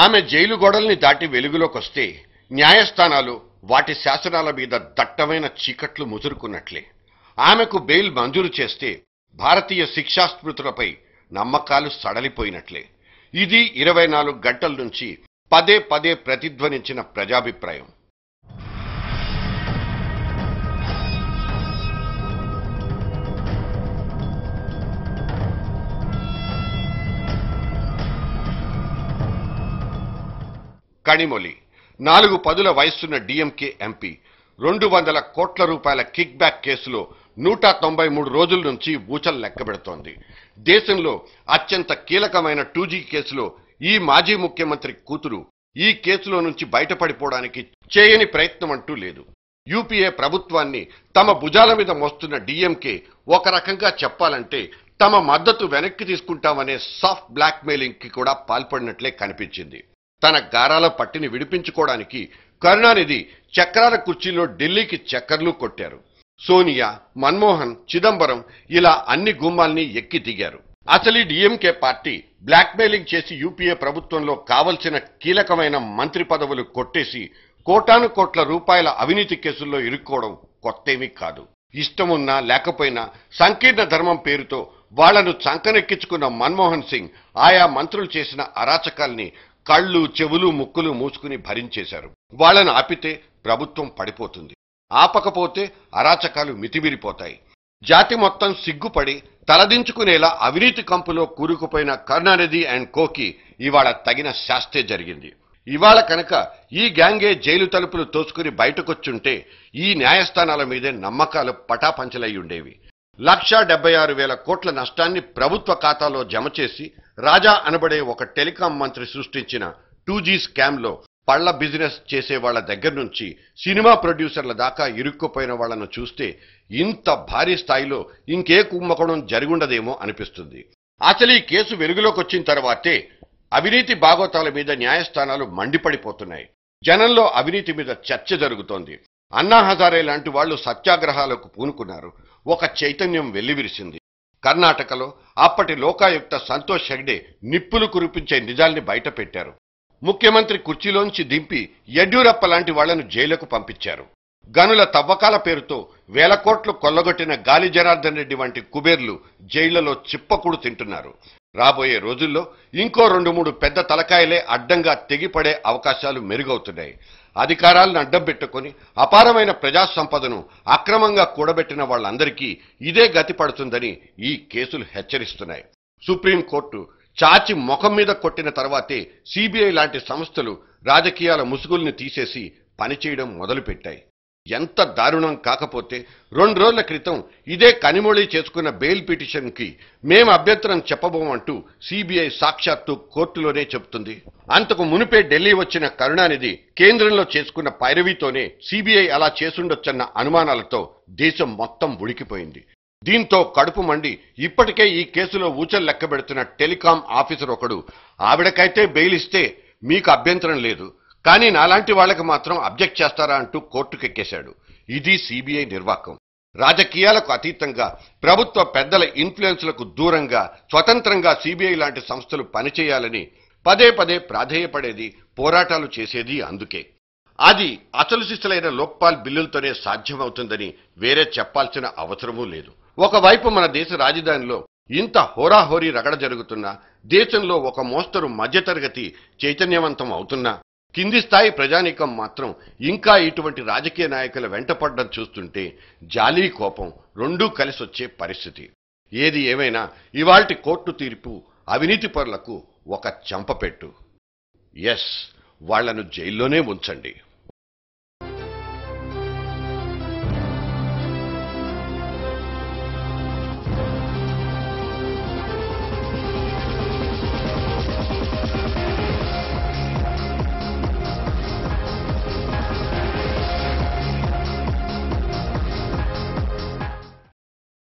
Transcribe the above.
ఆమె జైలు గోడల్ని దాటి వెలుగులోకొస్తే న్యాయస్థానాలు వాటి శాసనాల మీద దట్టమైన చీకట్లు ముసురుకున్నట్లే. ఆమెకు బెయిల్ మంజూరు చేస్తే భారతీయ శిక్షాస్మృతులపై నమ్మకాలు సడలిపోయినట్లే. ఇది 24 గంటల నుంచి పదే పదే ప్రతిధ్వనించిన ప్రజాభిప్రాయం. కనిమొళి 4 పదుల వయస్సున్న డిఎంకే ఎంపీ 200 కోట్ల రూపాయల కిక్ బ్యాక్ కేసులో 193 రోజుల నుంచి ఊచలు లెక్కబెడుతోంది. దేశంలో అత్యంత కీలకమైన 2G కేసులో ఈ మాజీ ముఖ్యమంత్రి కూతురు ఈ కేసులో నుంచి బయటపడిపోవడానికి చేయని ప్రయత్నం అంటూ లేదు. యూపీఏ ప్రభుత్వాన్ని తమ భుజాల మీద మోస్తున్న డిఎంకే ఒక రకంగా చెప్పాలంటే తమ మద్దతు వెనక్కి తీసుకుంటామనే సాఫ్ట్ బ్లాక్ మెయిలింగ్ కి కూడా పాల్పడినట్లే కనిపించింది. తన గారాల పట్టిని విడిపించుకోవడానికి కరుణానిధి చక్రాల కుర్చీలో ఢిల్లీకి చక్కర్లు కొట్టారు. సోనియా, మన్మోహన్, చిదంబరం ఇలా అన్ని గుమ్మాల్ని ఎక్కి దిగారు. అసలు ఈ డిఎంకే పార్టీ బ్లాక్ మెయిలింగ్ చేసి యూపీఏ ప్రభుత్వంలో కావలసిన కీలకమైన మంత్రి పదవులు కొట్టేసి కోటాను కోట్ల రూపాయల అవినీతి కేసుల్లో ఇరుక్కోవడం కొత్తేమీ కాదు. ఇష్టమున్నా లేకపోయినా సంకీర్ణ ధర్మం పేరుతో వాళ్లను చంకనెక్కించుకున్న మన్మోహన్ సింగ్ ఆయా మంత్రులు చేసిన అరాచకాల్ని కళ్ళు, చెవులు, ముక్కులు మూసుకుని భరించేశారు. వాళ్లను ఆపితే ప్రభుత్వం పడిపోతుంది, ఆపకపోతే అరాచకాలు మితిమీరిపోతాయి. జాతి మొత్తం సిగ్గుపడి తలదించుకునేలా అవినీతి కంపులో కూరుకుపోయిన కరుణానిధి అండ్ కోకి ఇవాళ తగిన శాస్తే జరిగింది. ఇవాళ కనుక ఈ గ్యాంగే జైలు తలుపులు తోసుకుని బయటకొచ్చుంటే ఈ న్యాయస్థానాల మీదే నమ్మకాలు పటాపంచలయ్యుండేవి. 1,76,000 కోట్ల నష్టాన్ని ప్రభుత్వ ఖాతాలో జమ చేసి రాజా అనబడే ఒక టెలికాం మంత్రి సృష్టించిన 2G స్కామ్లో పళ్ల బిజినెస్ చేసే వాళ్ల దగ్గర నుంచి సినిమా ప్రొడ్యూసర్ల దాకా ఇరుక్కుపోయిన వాళ్లను చూస్తే ఇంత భారీ స్థాయిలో ఇంకే కుంభకోణం జరుగుండదేమో అనిపిస్తుంది. అసలు ఈ కేసు వెలుగులోకి వచ్చిన తర్వాతే అవినీతి బాగోతాల మీద న్యాయస్థానాలు మండిపడిపోతున్నాయి. జనంలో అవినీతి మీద చర్చ జరుగుతోంది. అన్నా హజారే లాంటి వాళ్లు సత్యాగ్రహాలకు పూనుకున్నారు. ఒక చైతన్యం వెల్లివిరిసింది. కర్ణాటకలో అప్పటి లోకాయుక్త సంతోష్ హెగ్డే నిప్పులు కురిపించే నిజాల్ని బయటపెట్టారు. ముఖ్యమంత్రి కుర్చీలోంచి దింపి యడ్యూరప్ప లాంటి వాళ్లను జైలుకు పంపించారు. గనుల తవ్వకాల పేరుతో 1,000 కోట్లు కొల్లగొట్టిన గాలి జనార్దన్ రెడ్డి వంటి కుబేర్లు జైళ్లలో చిప్పకూడు తింటున్నారు. రాబోయే రోజుల్లో ఇంకో 2-3 పెద్ద తలకాయలే అడ్డంగా తెగిపడే అవకాశాలు మెరుగవుతున్నాయి. అధికారాలను అడ్డం పెట్టుకుని అపారమైన ప్రజా సంపదను అక్రమంగా కూడబెట్టిన వాళ్లందరికీ ఇదే గతి పడుతుందని ఈ కేసులు హెచ్చరిస్తున్నాయి. సుప్రీంకోర్టు చాచి ముఖం మీద కొట్టిన తర్వాతే సిబిఐ లాంటి సంస్థలు రాజకీయాల ముసుగుల్ని తీసేసి పనిచేయడం మొదలుపెట్టాయి. ఎంత దారుణం కాకపోతే 2 రోజుల క్రితం ఇదే కనిమొళి చేసుకున్న బెయిల్ పిటిషన్కి మేం అభ్యంతరం చెప్పబోమంటూ సిబిఐ సాక్షాత్తు కోర్టులోనే చెబుతుంది. అంతకు మునిపే ఢిల్లీ వచ్చిన కరుణానిధి కేంద్రంలో చేసుకున్న పైరవీతోనే సిబిఐ అలా చేసుండొచ్చన్న అనుమానాలతో దేశం మొత్తం ఉడికిపోయింది. దీంతో కడుపు మండి ఇప్పటికే ఈ కేసులో ఊచలు లెక్కబెడుతున్న టెలికాం ఆఫీసర్ ఒకడు ఆవిడకైతే బెయిల్ ఇస్తే మీకు అభ్యంతరం లేదు, కానీ నాలాంటి వాళ్లకు మాత్రం అబ్జెక్ట్ చేస్తారా అంటూ కోర్టుకెక్కేశాడు. ఇది సిబిఐ నిర్వాకం. రాజకీయాలకు అతీతంగా ప్రభుత్వ పెద్దల ఇన్ఫ్లుయెన్స్లకు దూరంగా స్వతంత్రంగా సిబిఐ లాంటి సంస్థలు పనిచేయాలని పదే పదే ప్రాధేయపడేది, పోరాటాలు చేసేది అందుకే. అది అసలు శిశులైన లోక్పాల్ బిల్లులతోనే సాధ్యమవుతుందని వేరే చెప్పాల్సిన అవసరమూ లేదు. ఒకవైపు మన దేశ రాజధానిలో ఇంత హోరాహోరీ రగడ జరుగుతున్నా, దేశంలో ఒక మోస్తరు మధ్యతరగతి చైతన్యవంతం అవుతున్నా, కింది స్థాయి ప్రజానీకం మాత్రం ఇంకా ఇటువంటి రాజకీయ నాయకుల వెంటపడ్డం చూస్తుంటే జాలీ కోపం రెండూ కలిసొచ్చే పరిస్థితి. ఏది ఏమైనా ఇవాల్టి కోర్టు తీర్పు అవినీతి పరులకు ఒక చెంపపెట్టు. ఎస్, వాళ్లను జైల్లోనే ఉంచండి.